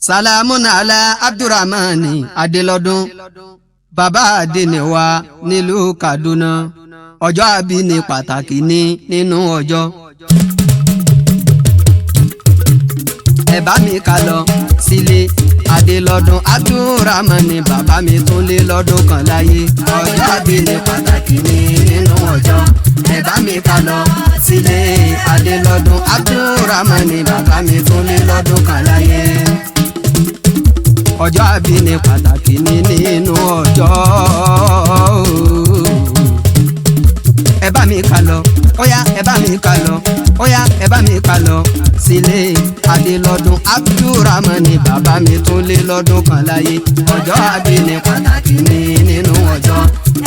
Salamun ala Abdurrahman Adélọ́dún bàbá Adéníwá nílùú Kaduna ọjọ́ àbí ní pàtàkì ní nínú ọjọ́. Ẹ bá mi ká lọ sílé Adélọ́dún Abdurrahman bàbá mi tún lé lọ́dún kan láyé ọjọ́ àbí ní pàtàkì ní nínú ọjọ́. Ẹ bá mi ká lọ sílé Adélọ́dún Abdurrahman bàbá mi tún lé lọ́dún kan láyé ọjọ́ àbí ní pàtàkì ní nínú ọjọ́. Ẹ bá mi ká lọ óyá ẹ bá mi ká lọ óyá ẹ bá mi ká lọ sílé Adélọ́dún Abdurrahman bàbá mi tún lé lọ́dún kan láyé ọjọ́ àbí ní pàtàkì ní nínú ọjọ́.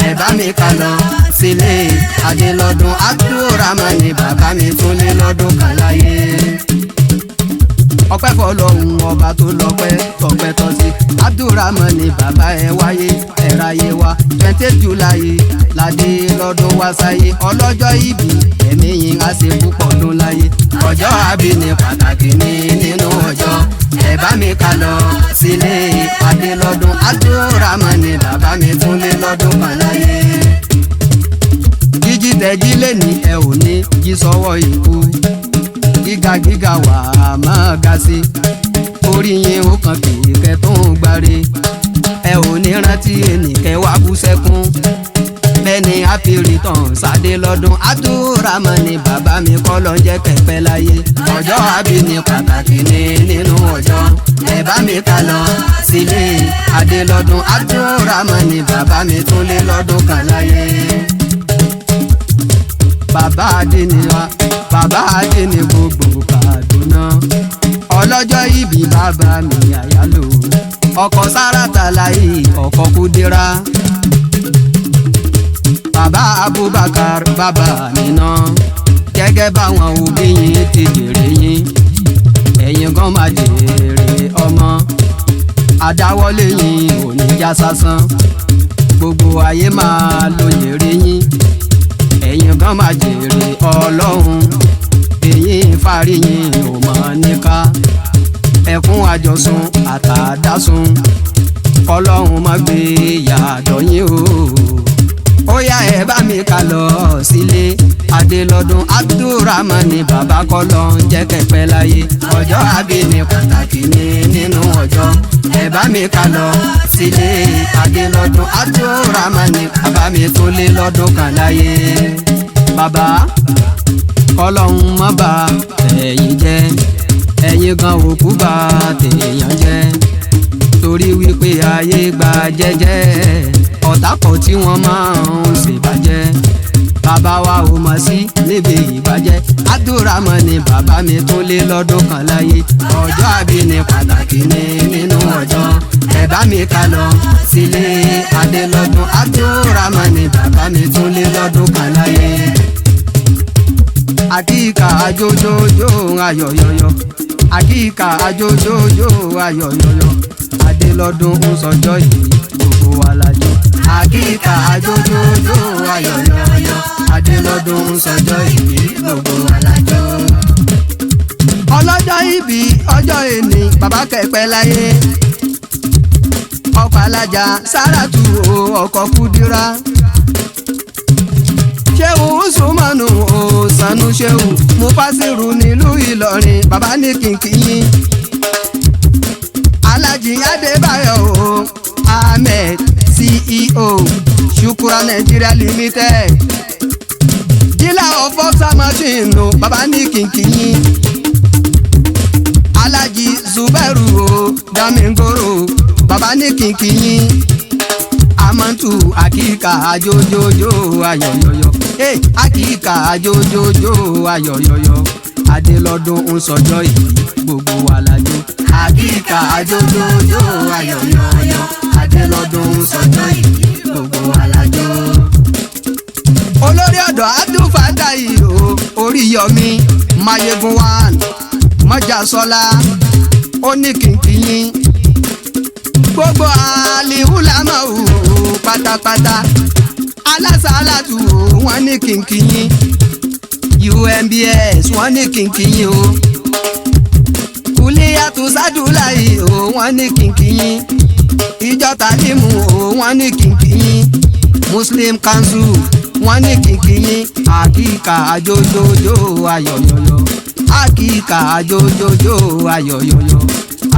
Ẹ bá mi ká lọ sílé Adélọ́dún Abdurrahman bàbá mi tún lé lọ́dún kan láyé. Ọpẹ́ fọ́lọ́run ọba tó lọ́pẹ́ tọpẹ́ tọ́ sí Abdurrahman bàbá ẹ wáyé ẹ ráyé wá 28 July ládé lọ́dún wá sáyé ọlọ́jọ́ ìbí ẹ̀mí yín á ṣe púpọ̀ ọdún láyé ọjọ́ àbí ní pàtàkì ní nínú ọjọ́. Ẹ bá mi ká lọ sílé Adélọ́dún Abdurrahman bàbá mi tún lé lọ́dún kan láyé. Jíjí tẹ́jí lé ní ẹ ò ní jí sọ́wọ́ ikú gíga wà á máa ga sí orí yín ó kàn kìkẹ́ tó ń gbáre ẹ ò ní rántí ẹnìkẹ́ wá bú sẹ́kún bẹ́ẹ̀ni happy returns Adélọ́dún Abdurrahman bàbá mi kọ́ ló ń jẹ́ kẹ́pẹ́ láyé ọjọ́ àbí ní pàtàkì ní nínú ọjọ́. Ẹ bá mi ká lọ sílé Adélọ́dún Abdurrahman bàbá mi tún lé lọ́dún kan láyé. Bàbá Adéníwá bàbá Adéní gbogbo Kaduna ọlọ́jọ́ ìbí bàbá mi àyálò ọkọ̀ Sáràtà láyé ọkọ̀ Kúdírà bàbá Abubakar bàbá Amina gẹ́gẹ́ báwọn òbí yín ti jèrè yín ẹ̀yin gan máa jèrè ọmọ àdáwọ́lé yín ò ní já sásán gbogbo ayé máa lo jèrè yín ẹ̀yin gan máa jèrè Ọlọ́run èyí fárí yín ò mọ̀ níká ẹkún àjọsùn àtàdásùn kọlọ́run má gbé yàdọ̀ yín o. Ó yá ẹ bá mi ká lọ sílé Adélọ́dún Abdurrahman bàbá kọ́lọ́ ń jẹ́ kẹ́pẹ́ láyé ọjọ́ àbí ní pàtàkì ní nínú ọjọ́. Ẹ bá mi ká lọ sílé Adélọ́dún Abdurrahman bàbá mi tún lé lọ́dún kan láyé. Bàbá kọ́lọ́hún má bà ẹ̀yin jẹ́ ẹ̀yin gan òkú bà tèèyàn jẹ́ torí wípé ayé gba jẹ́jẹ́ ọ̀tá pọ̀ tí wọ́n máa ń ṣèbàjẹ́ bàbá wa ò mọ̀ sí níbi ìbàjẹ́ Abdurrahman bàbá mi tún lé lọ́dún kan láyé ọjọ́ àbí ní pàtàkì ní nínú ọjọ́. Ẹ bá mi ká lọ sílé Adélọ́dún Abdurrahman bàbá mi tún lé lọ́dún kan láyé. Àkíkà ajójójó ayọ̀yọ̀yọ̀ àkíkà ajójójó ayọ̀yọ̀yọ̀ Adélọ́dún ń sọjọ́ yìí gbogbo wa lájọ. Àkíkà ajójójó ayọ̀yọ̀yọ̀ Adélọ́dún ń sọjọ́ yìí gbogbo wa lájọ. Ọlọ́jọ́ ìbí ọjọ́ èní bàbá kẹ́pẹ́ láyé ọkọ̀ alájà Sáràtù ọkọ̀ Kúdírà Ṣéhù Usmanu Sànú Ṣéhù Mufasiru nílùú Ìlọrin bàbá ní kìnkìyín Alájì Adébáyọ̀ Ahmed CEO Shukura Nigeria Limited dealer of boxer machine bàbá ní kìnkìyín Alájì Zubairu Damingoro bàbá ní kìnkìyín Amantu àkíkà ajójójó ayọ̀yọ̀yọ̀ àkíkà ajójójó ayọ̀yọ̀yọ̀ Adélọ́dún ń sọjọ́ yìí gbogbo wa lájọ. Àkíkà ajójójó ayọ̀yọ̀yọ̀ Adélọ́dún ń sọjọ́ yìí gbogbo wa lájọ. Olórí ọ̀dọ́ Abdul Fatai Oríyọmí Mayegun one Mọ́jàsọ́lá ó ní kìnkìyín gbogbo àlìhùlámà pátápátá alásàálàtù wọ́n ní kìnkìyín UMBS wọ́n ní kìnkìyín o kùlíyàtú sádùláì wọ́n ní kìnkìyín ìjọ tàlímù o wọ́n ní kìnkìyín Muslim Council wọ́n ní kìnkìyín àkíkà àjòjòjò ayọ̀yọ̀yọ̀ àkíkà àjòjòjò ayọ̀yọ̀yọ̀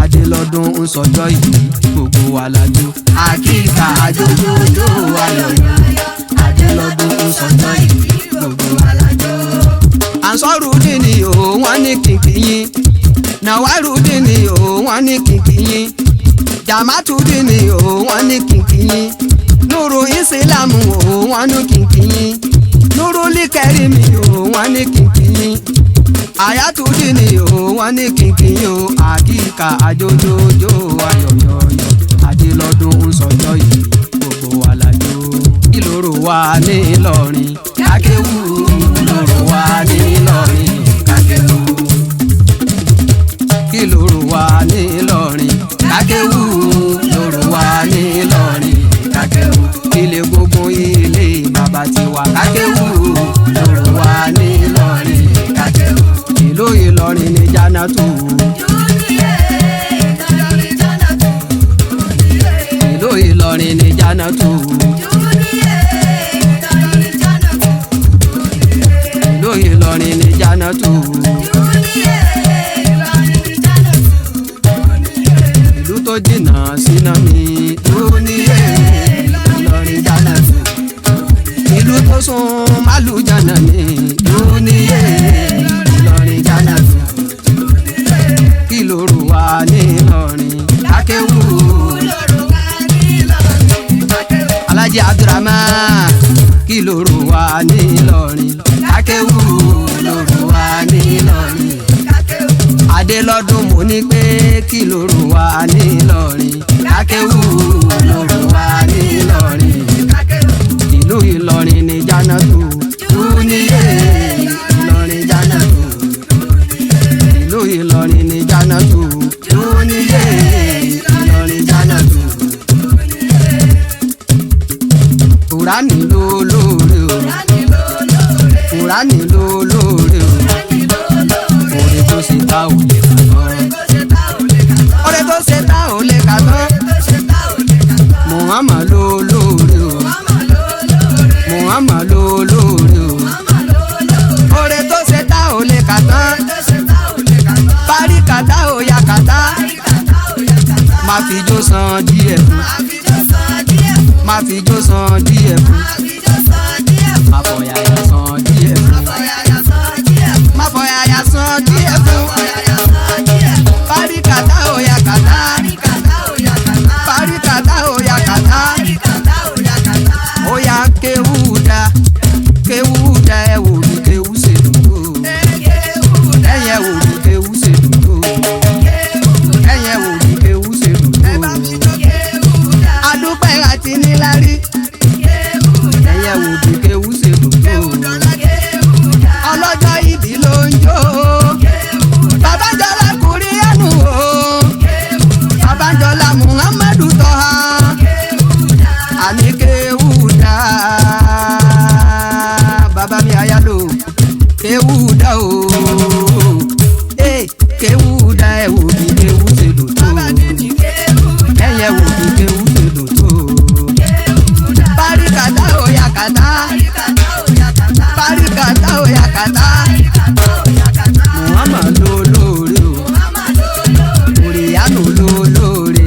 Adélọ́dún ń sọjọ́ yìí gbogbo wa lájò àkíkà àjòjòjò ayọ̀yọ̀yọ̀ Adélọ́dún ń sọjọ́ yìí gbogbo wa lájò. Ansarudeen o wọ́n ní kìnkìyín Nawarudeen o wọ́n ní kìnkìyín Jamaatudeen o wọ́n ní kìnkìyín Nuru Islam o wọ́n ní kìnkìyín Nurul Karim o wọ́n ní kìnkìyín Ayatudeen o wọ́n ní kìnkìyín o àkíkà àjòjòjò ayọ̀yọ̀yọ̀ Adélọ́dún ń sọjọ́ yìí gbogbo wa lájò. Ìloro wa ní Ìlọrin kákéwù ìloro wa ní Ìlọrin kákéwù. Ìloro wa ní Ìlọrin kákéwù ìloro wa ní Ìlọrin kákéwù. Ilé gbogbo ilé bàbá tiwa kákéwù ìloro wa ní Ìlọrin kákéwù. Ìlú Ìlọrin ní Jannatu. Ìlú Ìlọrin ní Jannatu. Ìlú Ìlọrin ní Jannatu. Ìlú tó jìnnà síná mi lóníyè Ìlọrin Jannatu. Ìlú tó sún málùjánà mi lóníyè Ìlọrin Jannatu. Ìloro wa ní Ìlọrin kákéwù. Alhaji Abdulrahman Ìloro wa ní Ìlọrin kákéwù. Ìloro wa ní Ìlọrin Adélọ́dún mo ní pé Ìloro wa ní Ìlọrin kákéwù. Ìloro wa ní Ìlọrin ìlú Ìlọrin ní Jannatu. Dúníyè Ìlọrin Jannatu. Ìlú Ìlọrin ní Jannatu. Dúníyè Ìlọrin Jannatu. Kùránì ló lóore o Kùránì ló lóore o oore tó ṣe tá ò lè kà tán oore tó ṣe tá ò lè kà tán Muhammad ló lóore o Muhammad ló lóore o oore tó ṣe tá ò lè kà tán parí kàtá ò yá kàtá má fi jó san díẹ̀ fún má fi jó san díẹ̀ fún má fọ̀yàyà san díẹ̀ fún má fọ̀yàyà san díẹ̀ fún parí kàtá ò yá kàtá parí kàtá ò yá kàtá ó yá kéwú dá ẹ wò ní kéwú ṣe dùn tó ẹ̀yẹ wò ní kéwú ṣe dùn tó ẹ̀yẹ wò ní kéwú ṣe dùn tó adúpẹ́ àti níláárí ẹ̀yẹ wò ní kéwú ṣe dùn tó ọlọ́jọ́ ìbí ló ń jó Babáńjọ́lá Kúríánù o Babáńjọ́lá Muhammadu Tọ́ha àní kéwú dá bàbá mi àyálò kéwú dá o kéwú dá ẹ wò bí kéwú ṣe dùn tó ẹ̀yẹ wò bí kéwú ṣe dùn tó parí kàtá ò yá kàtá parí kàtá ò yá kàtá Muhammad ló lóore o Kúríánù ló lóore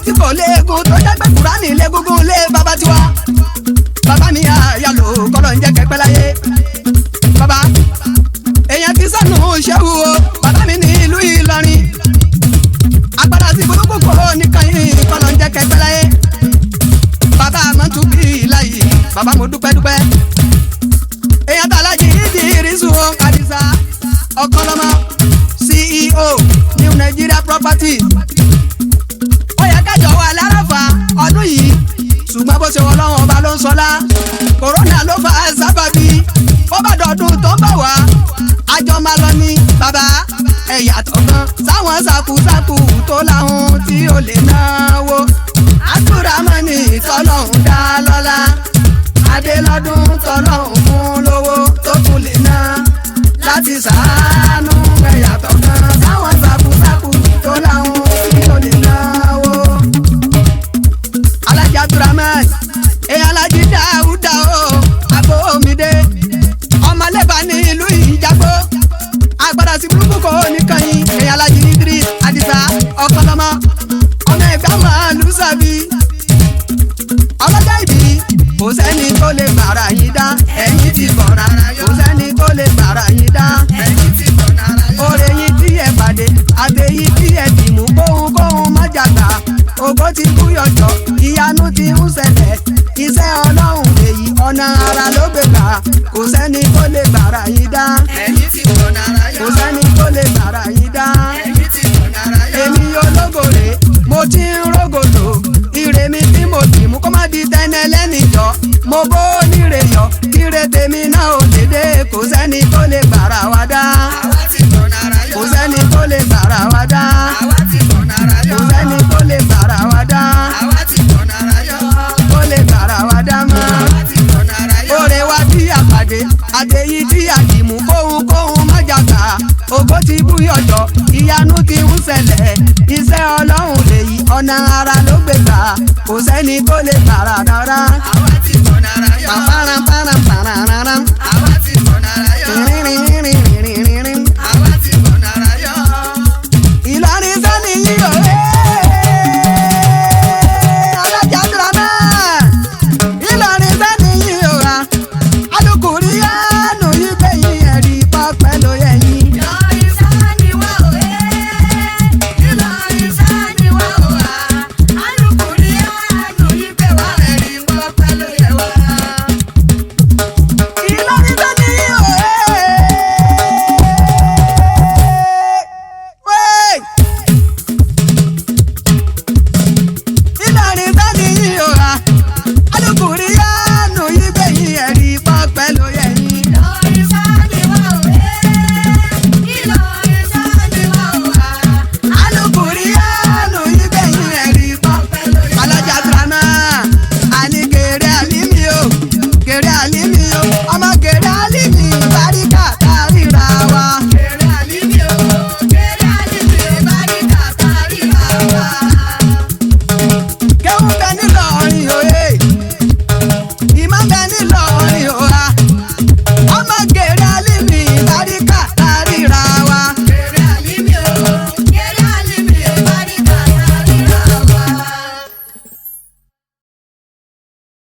tí kò léegun tó jẹ́ pé Kùránì lé gúngún lé bàbá tiwa. Bàbá mi àyàlò kọ́lọ̀ ń jẹ́ kẹ́pẹ́ láyé. Bàbá èèyàn ti sànù ṣẹ́wù o, bàbá mi ní ìlú Ìlọrin. Agbára sí burúkú kò nìkan yìí kọ́lọ̀ ń jẹ́ kẹ́pẹ́ láyé. Bàbá àmọ́tú bí láyé, bàbá mo dúpẹ́ dúpẹ́. Èèyàn tàlájì Ìdírísù Àdìsá Ọ̀kọ́lọ́mọ CEO New Nigeria Property. Ó yẹ kẹjọ wà láràfà ọdún yìí ṣùgbọ́n bó ṣe wọ lọ́wọ́ ọba ló ń sọlá. Kòrónà ló fa sábàbí ó bá dọ̀dún tó ń bọ̀ wá àjọ máa lọ ní bàbá ẹ̀yà tọ̀kan sáwọn ṣàkúṣàkú tó láhùn tí ó lè náwó. Abdulrahman tọ́lọ́hún dá lọ́lá Adélọ́dún tọ́lọ́hún fún lówó tó tún lè ná láti ṣàánú ẹ̀yà tọ̀kan sáwọn ṣàkúṣàkú tó láhùn tí ó lè náwó. Alájí Abdulrahman Alájí Dáúdà o Abómidé ọmọlẹ́bà ní ìlú Ìjàgbó. Agbára sí burúkú kò nìkan yìí Alájí Idris Àdìsá Ọ̀kọ́lọ́mọ ọmọ ẹgbẹ́ màálù sàbí. Ọlọ́jọ́ ìbí kò sẹ́ni tó lè gbàrà yín dá ẹ̀yìn ti bọ̀ rárá yọ. Kò sẹ́ni tó lè gbàrà yín dá ẹ̀yìn ti bọ̀ rárá yọ. Oore yín tí ẹ pàdé àtẹ̀yìn tí ẹ dìmú kóhun má jàgbá. Ògo ti kú yọjọ ìyanu ti ń ṣẹlẹ̀ iṣẹ́ Ọlọ́run lèyí ọ̀nà ara ló gbé gbà. Kò sẹ́ni tó lè gbàrà yín dá ẹ̀yìn ti bọ̀ rárá yọ. Kò sẹ́ni tó lè gbàrà yín dá ẹ̀yìn ti bọ̀ rárá yọ. Èmi ológo rè mo ti ń rógòlò ire mi tí mo dì mú kó má di tẹ́nẹ́ lẹ́nìjọ́. Mo bó níre yọ kíre tèmi náà ò dédé. Kò sẹ́ni tó lè gbàrà wá dá kò sẹ́ni tó lè gbàrà wá dá kò sẹ́ni tó lè gbàrà wá dá tó lè gbàrà wá dá mọ́. Oore wa tí a pàdé àtẹ̀yí tí a dì mú kóhun má jàgbá. Ògo ti bú yọjọ ìyanu ti ń ṣẹlẹ̀ iṣẹ́ Ọlọ́run lèyí ọ̀nà ara ló gbé gbà. Kò sẹ́ni tó lè gbàrà rárá. Pàpàràpàràpàràràrà.